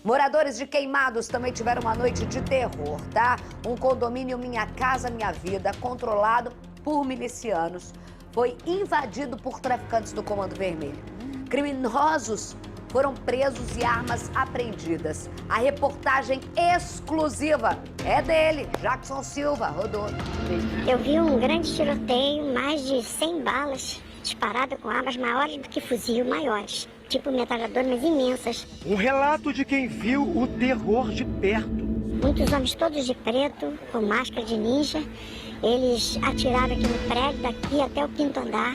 Moradores de Queimados também tiveram uma noite de terror, tá? Um condomínio Minha Casa Minha Vida, controlado por milicianos, foi invadido por traficantes do Comando Vermelho. Criminosos foram presos e armas apreendidas. A reportagem exclusiva é dele, Jackson Silva. Rodou. Eu vi um grande tiroteio, mais de 100 balas disparadas com armas maiores do que fuzil, maiores. Tipo metralhadoras, mas imensas. Um relato de quem viu o terror de perto. Muitos homens todos de preto, com máscara de ninja. Eles atiraram aqui no prédio, daqui até o 5º andar.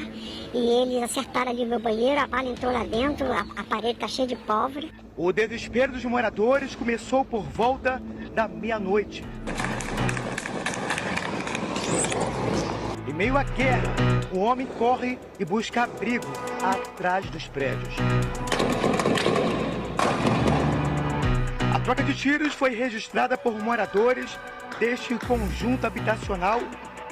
E eles acertaram ali o meu banheiro, a bala entrou lá dentro, a parede está cheia de pólvora. O desespero dos moradores começou por volta da meia-noite. Em meio à guerra, um homem corre e busca abrigo atrás dos prédios. A troca de tiros foi registrada por moradores deste conjunto habitacional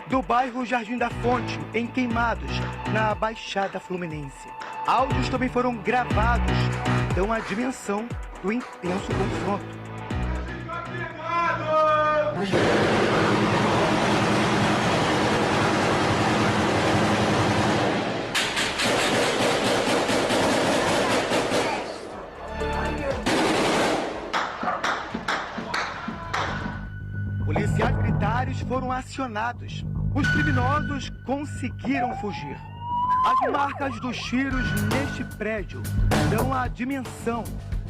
do bairro Jardim da Fonte, em Queimados, na Baixada Fluminense. Áudios também foram gravados, dão a dimensão do intenso confronto. Policiais militares foram acionados. Os criminosos conseguiram fugir. As marcas dos tiros neste prédio dão a dimensão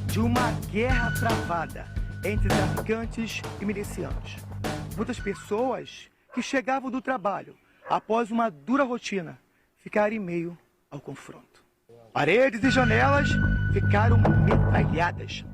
de uma guerra travada entre traficantes e milicianos. Muitas pessoas que chegavam do trabalho após uma dura rotina ficaram em meio ao confronto. Paredes e janelas ficaram metralhadas.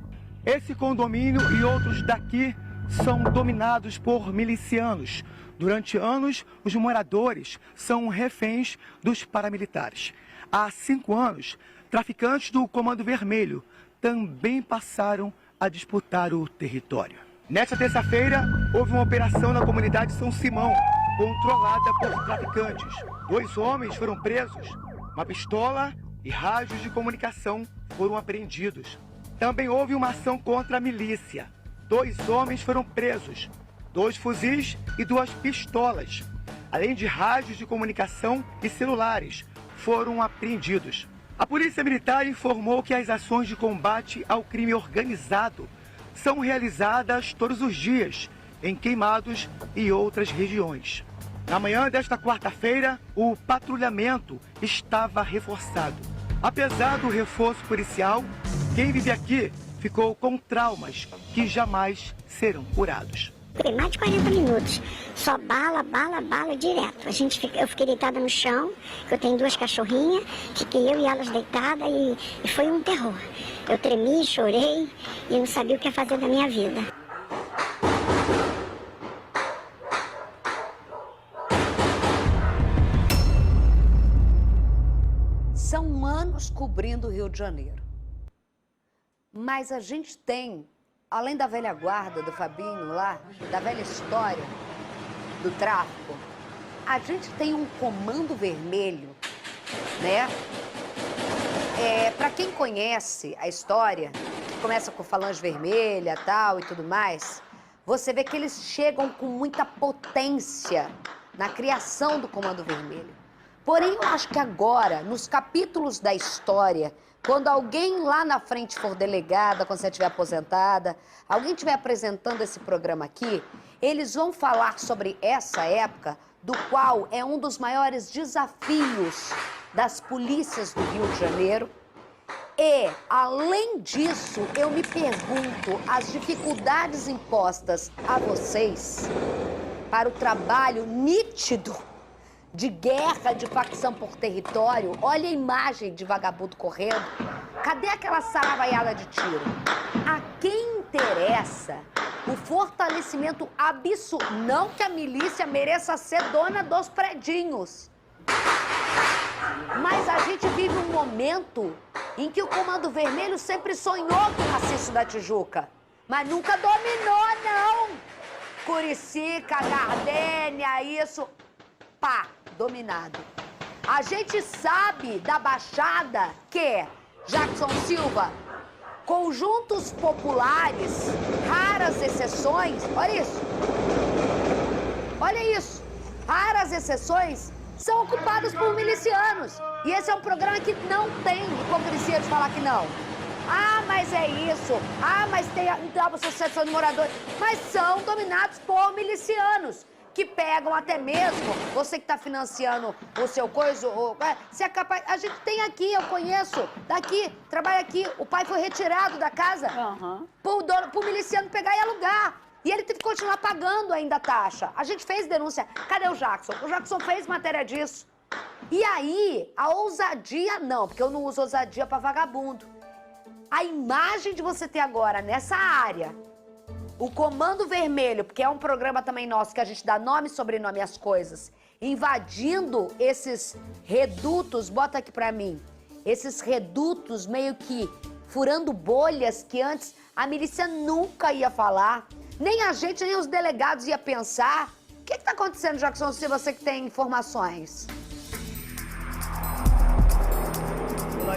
Esse condomínio e outros daqui são dominados por milicianos. Durante anos, os moradores são reféns dos paramilitares. Há 5 anos, traficantes do Comando Vermelho também passaram a disputar o território. Nesta terça-feira, houve uma operação na comunidade São Simão, controlada por traficantes. 2 homens foram presos, uma pistola e rádios de comunicação foram apreendidos. Também houve uma ação contra a milícia. 2 homens foram presos, 2 fuzis e 2 pistolas, além de rádios de comunicação e celulares, foram apreendidos. A Polícia Militar informou que as ações de combate ao crime organizado são realizadas todos os dias em Queimados e outras regiões. Na manhã desta quarta-feira, o patrulhamento estava reforçado. Apesar do reforço policial, quem vive aqui ficou com traumas que jamais serão curados. Fiquei mais de 40 minutos, só bala, bala, bala direto. Eu fiquei deitada no chão, eu tenho 2 cachorrinhas, fiquei eu e elas deitadas e foi um terror. Eu tremi, chorei e não sabia o que ia fazer da minha vida. São anos cobrindo o Rio de Janeiro. Mas a gente tem, além da velha guarda do Fabinho lá, da velha história do tráfico, a gente tem um Comando Vermelho, né? Para quem conhece a história, que começa com Falange Vermelha tal e tudo mais, você vê que eles chegam com muita potência na criação do Comando Vermelho. Porém, eu acho que agora, nos capítulos da história, quando alguém lá na frente for delegada, quando você estiver aposentada, alguém estiver apresentando esse programa aqui, eles vão falar sobre essa época, do qual é um dos maiores desafios das polícias do Rio de Janeiro. E, além disso, eu me pergunto as dificuldades impostas a vocês para o trabalho nítido de guerra, de facção por território. Olha a imagem de vagabundo correndo. Cadê aquela saravaiada de tiro? A quem interessa o fortalecimento absurdo? Não que a milícia mereça ser dona dos predinhos. Mas a gente vive um momento em que o Comando Vermelho sempre sonhou com o maciço da Tijuca, mas nunca dominou, não. Curicica, Gardênia, isso... Pá, dominado. A gente sabe da Baixada que Jackson Silva Conjuntos populares, raras exceções, olha isso. Olha isso. Raras exceções são ocupadas por milicianos. E esse é um programa que não tem hipocrisia de falar que não. Ah, mas é isso. Ah, mas tem a associação de moradores. Mas são dominados por milicianos, que pegam até mesmo, você que está financiando o seu coisa, se é capaz... A gente tem aqui, eu conheço, daqui, trabalha aqui, o pai foi retirado da casa por miliciano pegar e alugar. E ele teve que continuar pagando ainda a taxa. A gente fez denúncia. Cadê o Jackson? O Jackson fez matéria disso. E aí, a ousadia não, porque eu não uso ousadia para vagabundo. A imagem de você ter agora nessa área, o Comando Vermelho, porque é um programa também nosso que a gente dá nome e sobrenome às coisas, invadindo esses redutos, bota aqui pra mim, esses redutos meio que furando bolhas que antes a milícia nunca ia falar, nem a gente, nem os delegados ia pensar. O que tá acontecendo, Jackson, se você que tem informações? Olá,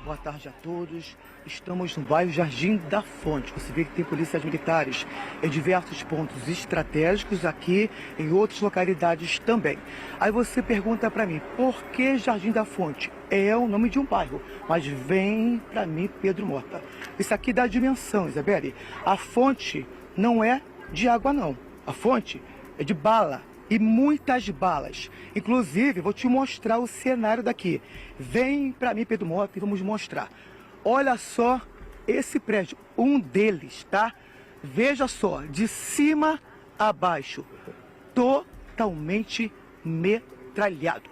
boa tarde a todos. Estamos no bairro Jardim da Fonte. Você vê que tem polícias militares em diversos pontos estratégicos aqui, em outras localidades também. Aí você pergunta para mim, por que Jardim da Fonte? É o nome de um bairro, mas vem para mim Pedro Mota. Isso aqui dá dimensão, Isabelle. A fonte não é de água, não. A fonte é de bala. E muitas balas. Inclusive, vou te mostrar o cenário daqui. Vem pra mim, Pedro Mota, e vamos mostrar. Olha só esse prédio, um deles, tá? Veja só, de cima a baixo, totalmente metralhado.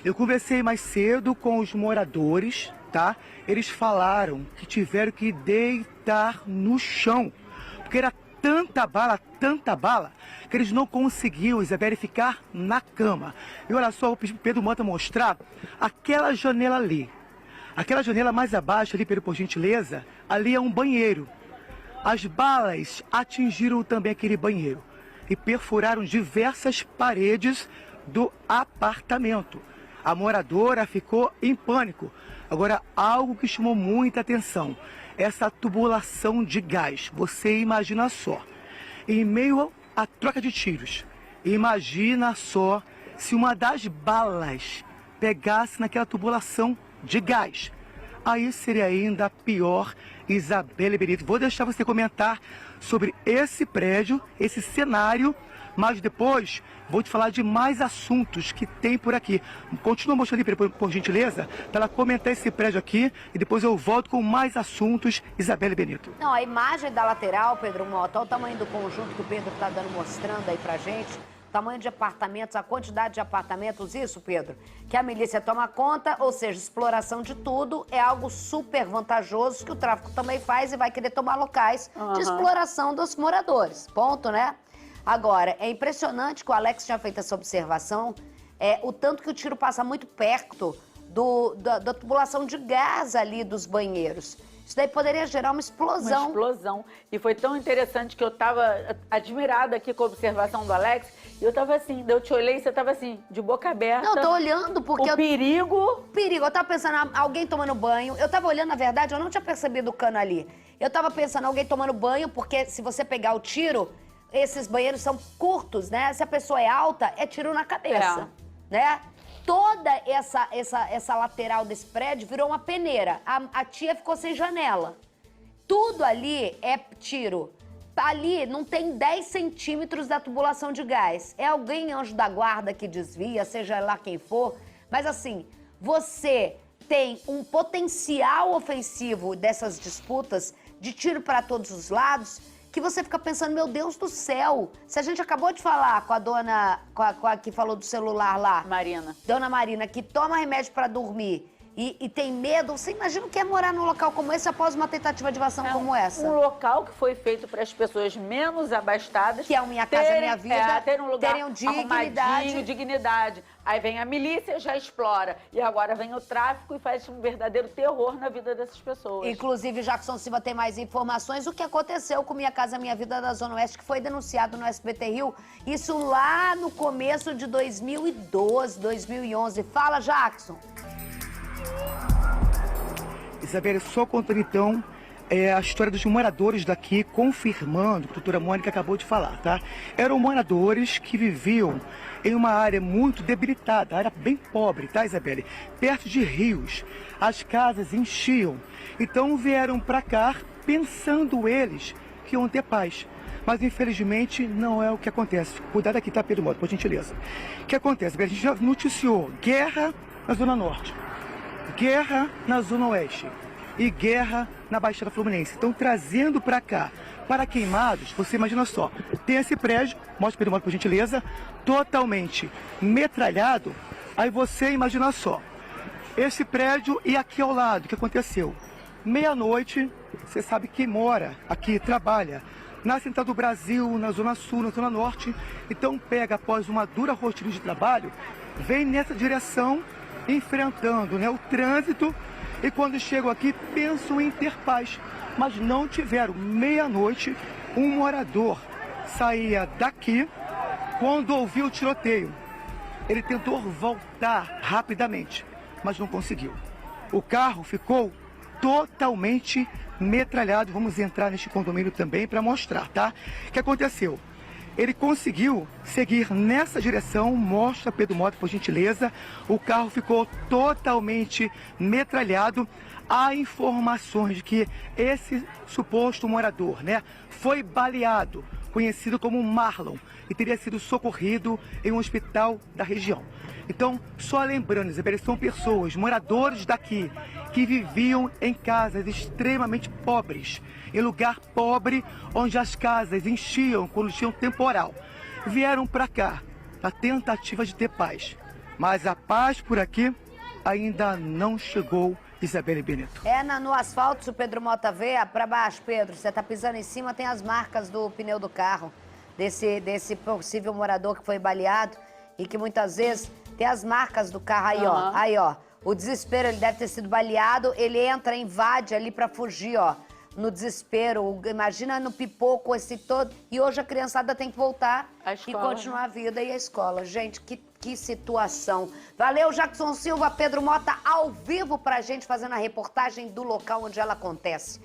Eu conversei mais cedo com os moradores, tá? Eles falaram que tiveram que deitar no chão, porque era tanta bala, que eles não conseguiam, Isabelle, ficar na cama. E olha só, o Pedro Mota mostrar aquela janela ali. Aquela janela mais abaixo ali, Pedro, por gentileza, ali é um banheiro. As balas atingiram também aquele banheiro e perfuraram diversas paredes do apartamento. A moradora ficou em pânico. Agora, algo que chamou muita atenção, essa tubulação de gás. Você imagina só, em meio à troca de tiros, imagina só se uma das balas pegasse naquela tubulação de gás. Aí seria ainda pior, Isabelle Benito. Vou deixar você comentar sobre esse prédio, esse cenário, mas depois vou te falar de mais assuntos que tem por aqui. Continua mostrando ali, por gentileza, para ela comentar esse prédio aqui e depois eu volto com mais assuntos, Isabelle Benito. Não, a imagem da lateral, Pedro Mota, olha o tamanho do conjunto que o Pedro está mostrando aí pra gente. Tamanho de apartamentos, a quantidade de apartamentos, isso, Pedro, que a milícia toma conta, ou seja, exploração de tudo, é algo super vantajoso que o tráfico também faz e vai querer tomar locais de exploração dos moradores, ponto, né? Agora, é impressionante que o Alex tinha feito essa observação, o tanto que o tiro passa muito perto da tubulação de gás ali dos banheiros. Isso daí poderia gerar uma explosão. Uma explosão. E foi tão interessante que eu estava admirada aqui com a observação do Alex. E eu estava assim, eu te olhei e você estava assim, de boca aberta. Não, eu tô olhando porque... Perigo. Perigo. Eu tava pensando, alguém tomando banho. Eu tava olhando, na verdade, eu não tinha percebido o cano ali. Eu tava pensando, alguém tomando banho, porque se você pegar o tiro, esses banheiros são curtos, né? Se a pessoa é alta, é tiro na cabeça, né? Toda essa lateral desse prédio virou uma peneira. A tia ficou sem janela. Tudo ali é tiro. Ali não tem 10 centímetros da tubulação de gás. É alguém anjo da guarda que desvia, seja lá quem for. Mas assim, você tem um potencial ofensivo dessas disputas de tiro para todos os lados, que você fica pensando, meu Deus do céu, se a gente acabou de falar com a dona, com a que falou do celular lá. Marina. Dona Marina, que toma remédio para dormir e tem medo, você imagina o que é morar num local como esse após uma tentativa de invasão como essa? Um local que foi feito para as pessoas menos abastadas. Que é o Minha Casa Minha Vida. Ter um lugar teriam dignidade. Dignidade. Aí vem a milícia e já explora. E agora vem o tráfico e faz um verdadeiro terror na vida dessas pessoas. Inclusive, Jackson Silva tem mais informações. O que aconteceu com Minha Casa Minha Vida da Zona Oeste, que foi denunciado no SBT Rio. Isso lá no começo de 2012, 2011. Fala, Jackson. Isabelle, só contando então a história dos moradores daqui, confirmando o que a doutora Mônica acabou de falar, tá? Eram moradores que viviam em uma área muito debilitada, área bem pobre, tá, Isabelle? Perto de rios. As casas enchiam. Então vieram para cá pensando eles que iam ter paz. Mas infelizmente não é o que acontece. Cuidado aqui, tá, Pedro Mota, por gentileza. O que acontece? A gente já noticiou guerra na Zona Norte, guerra na Zona Oeste e guerra na Baixada Fluminense. Estão trazendo para cá, para Queimados, você imagina só, tem esse prédio, mostra Pedro Mota, por gentileza, totalmente metralhado. Aí você imagina só, esse prédio e aqui ao lado, o que aconteceu? Meia-noite, você sabe quem mora aqui, trabalha na Central do Brasil, na Zona Sul, na Zona Norte. Então pega após uma dura rotina de trabalho, vem nessa direção, enfrentando, né, o trânsito, e quando chegam aqui pensam em ter paz, mas não tiveram. Meia-noite, um morador saía daqui quando ouviu o tiroteio. Ele tentou voltar rapidamente, mas não conseguiu. O carro ficou totalmente metralhado. Vamos entrar neste condomínio também para mostrar, tá? O que aconteceu? Ele conseguiu seguir nessa direção, mostra Pedro Mota, por gentileza. O carro ficou totalmente metralhado. Há informações de que esse suposto morador, né, foi baleado, conhecido como Marlon, e teria sido socorrido em um hospital da região. Então, só lembrando, Isabelle, são pessoas, moradores daqui, que viviam em casas extremamente pobres, em lugar pobre, onde as casas enchiam quando tinha um temporal. Vieram para cá, na tentativa de ter paz. Mas a paz por aqui ainda não chegou, Isabelle Benito. No asfalto, se o Pedro Mota vê, para baixo, Pedro, você tá pisando em cima, tem as marcas do pneu do carro, desse possível morador que foi baleado, e que muitas vezes tem as marcas do carro aí, ó. Aí, ó. O desespero, ele deve ter sido baleado, ele entra, invade ali pra fugir, ó. No desespero, imagina no pipoco esse todo. E hoje a criançada tem que voltar e continuar a vida e a escola. Gente, que situação. Valeu, Jackson Silva, Pedro Mota, ao vivo pra gente, fazendo a reportagem do local onde ela acontece.